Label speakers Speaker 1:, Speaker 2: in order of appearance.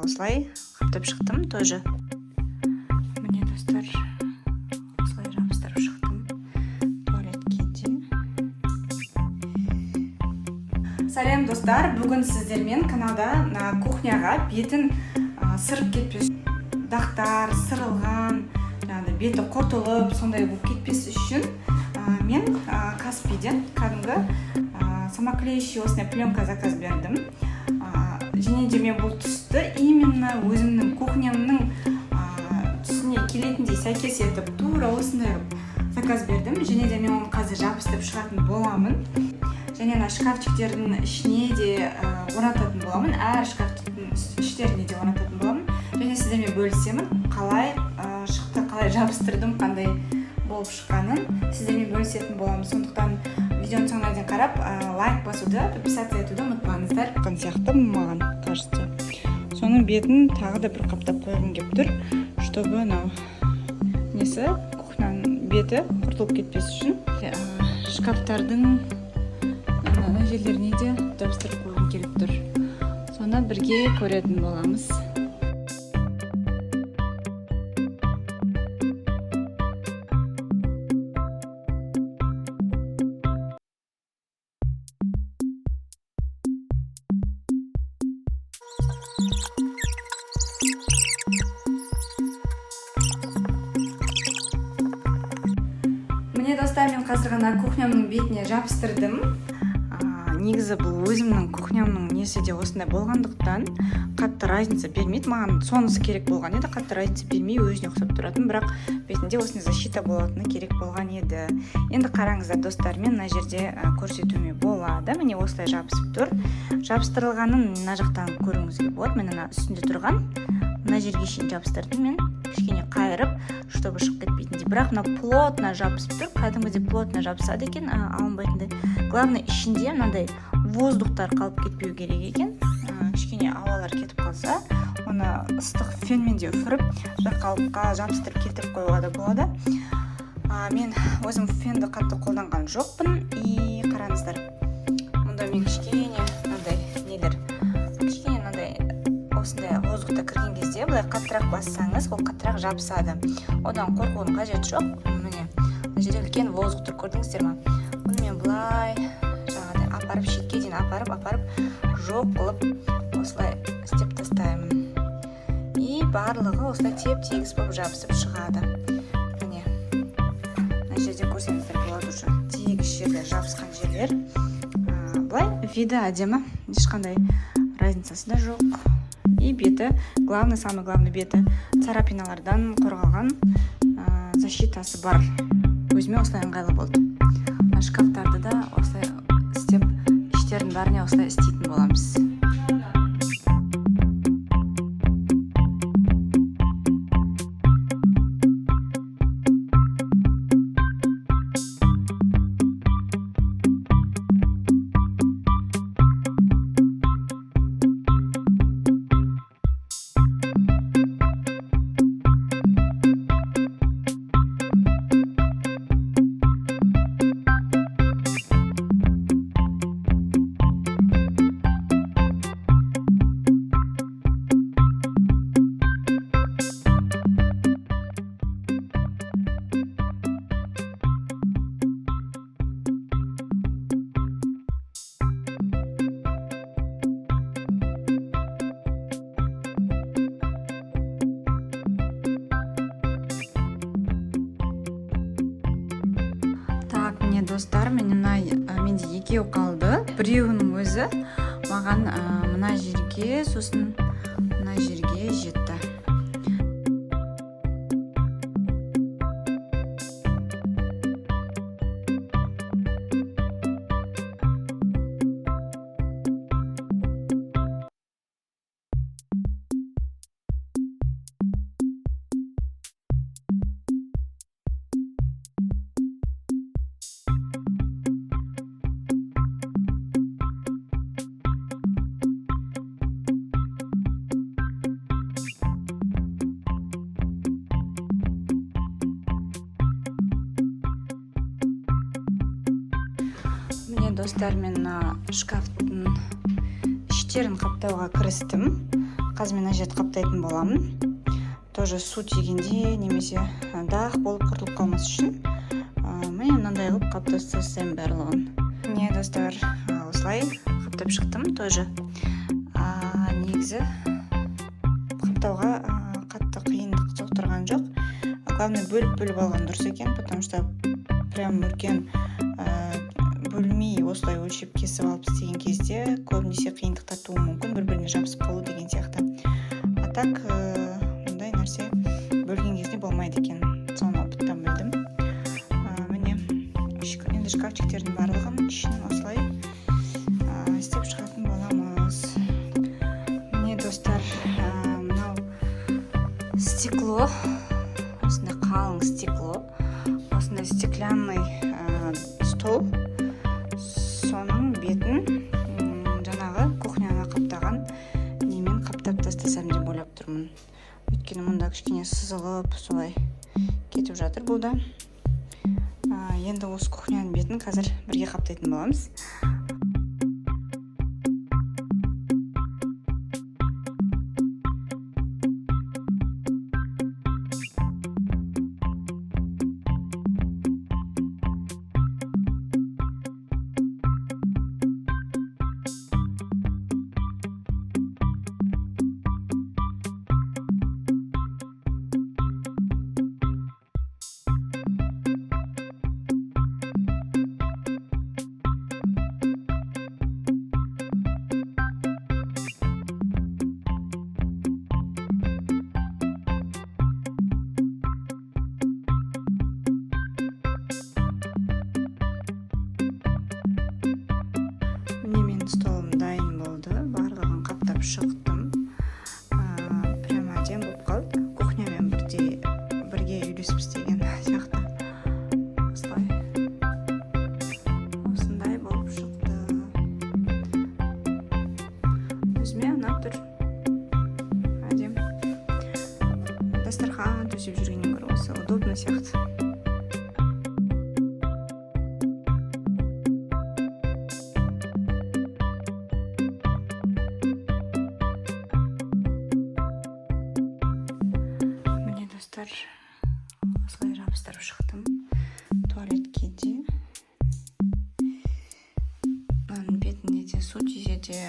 Speaker 1: осылай қаптап шықтым тоже. Міне достар, осылай жабыстырып шықтым туалетке де. Сәлем достар, бүгін сіздермен каналда кухняға бетін сырып кетпес, дақтар, сырылған, беті құртылып, сондай болып кетпес үшін мен Каспийден кәдімгі самоклеющий осындай пленка заказ бердім. Және де мен бұл түсті именно өзімнің кухнямның түсіне келетіндей сәйкес етіп тура осындай заказ бердім. Және де мен оны қазір жабыстырып шығатын боламын. Және шкафчиктердің ішіне де орнататын боламын. Әр шкафчиктің іштеріне де орнататын боламын. Және сіздермен бөлісемін, қалай шықты, қалай жабыстырдым, қандай болып шыққанын сіздермен бөлісетін боламын. Сондықтан видеоның соңына дейін қарап, лайк басуды, подписаться етуді ұмытпаңыздар. Қан сияқты маған кажется. Соның бетін тағы да бір қаптап қойғым келіп тұр, чтобы анау несі кухняның беті құртылып кетпес үшін шкафтардың жерлеріне де жабыстырып қойғым келіп тұр. Соны бірге көретін боламыз. Міне достар, мен қазір ғана кухнямның бетіне жабыстырдым. Негізі бұл өзімнің кухнямның несі де осындай болғандықтан қатты разница бермейді. Маған сонысы керек болған еді, қатты разница бермей өзіне ұқсап тұратын, бірақ бетінде осындай защита болатыны керек болған еді. Енді қараңыздар достар, мен мына жерде көрсетуіме болады. Міне осылай жабысып тұр. Жабыстырылғанын мына жақтан көруіңізге болады. Мен ана үстінде тұрған мына жерге шейін жабыстырдым мен, кішкене қайырып, чтобы шығып кетпейтіндей. Бірақ мына плотно жабысып тұр, кәдімгідей плотно жабысады екен, алынбайтындай. Главное, ішінде мынандай воздухтар қалып кетпеу керек екен. Кішкене ауалар кетіп қалса, оны ыстық фенмен де үфіріп, бір қалыпқа жабыстырып кетіп қоюға да болады. Мен өзім фенді қатты қолданған жоқпын. И қараңыздар, мұнда мен кішкене мынандай нелер, кішкене мынандай осындай воздухта кірген кезде былай қаттырақ бассаңыз, ол қаттырақ жабысады. Одан қорқудың қажеті жоқ. Міне, мына жерде үлкен воздух тұр, көрдіңіздер ме? Бұны мен былай жаңағыдай апарып, шетке дейін апарып жоқ қылып осылай істеп тастаймын. И барлығы осылай теп-тегіс болып жабысып шығады. Міне, мына жерде көрсеңіздер болады уже тегіс жерлер, жабысқан жерлер. Былай виді әдемі, ешқандай разницасы да жоқ. И беті, самый главный беті царапиналардан қорғалған защитасы бар. Өзіме осылай ыңғайлы болды. Шкафтарды да осылай істеп, іштердің бәріне осылай істейтін боламыз. Достар, менде екеу қалды. Біреуінің өзі маған мына жерге, сосын мына жерге жетті. Достар, мен шкафтың іштерін қаптауға кірістім. қазір мен мына жерді қаптайтын боламын. Тоже су тигенде немесе дақ болып құртылып қалмас үшін міне мынандай қылып қаптап тастаймын барлығын. Міне достар, осылай қаптап шықтым тоже. Негізі қаптауға қатты қиындық соқтырған жоқ. Главное бөліп алған дұрыс екен, потому что прям үлкен бөлмей осылай өлшеп кесіп алып істеген кезде көбінесе қиындықтар туы мүмкін, бір-біріне жабысып қалу деген сияқты. А так мұндай нәрсе бөлген кезде болмайды екен. Соны опыттан білдім. Міне енді шкафчиктердің барлығын ішін осылай істеп шығатын боламыз. Міне достар, мынау стекло, осындай қалың стекло, осындай стеклянный стол. Соның бетін жаңағы кухняны қаптаған немен қаптап тастасам деп ойлап тұрмын. Өйткені мұнда кішкене сызылып солай кетіп жатыр бұл да. Енді осы кухняның бетін қазір бірге қаптайтын боламыз. Столым дайын болды, барлығын қаптап шықтым. Прям әдем болып қалды. Кухнямен бірге үйлесіп істеген сияқты. Осындай болып шықты. Өзіме ұнап тұр. Әдем. Дастархан төсеп жүргеннен гөрі осы удобно сияқты. Осылай жабыстырып шықтым туалетке де. Мынаның бетіне де су тисе де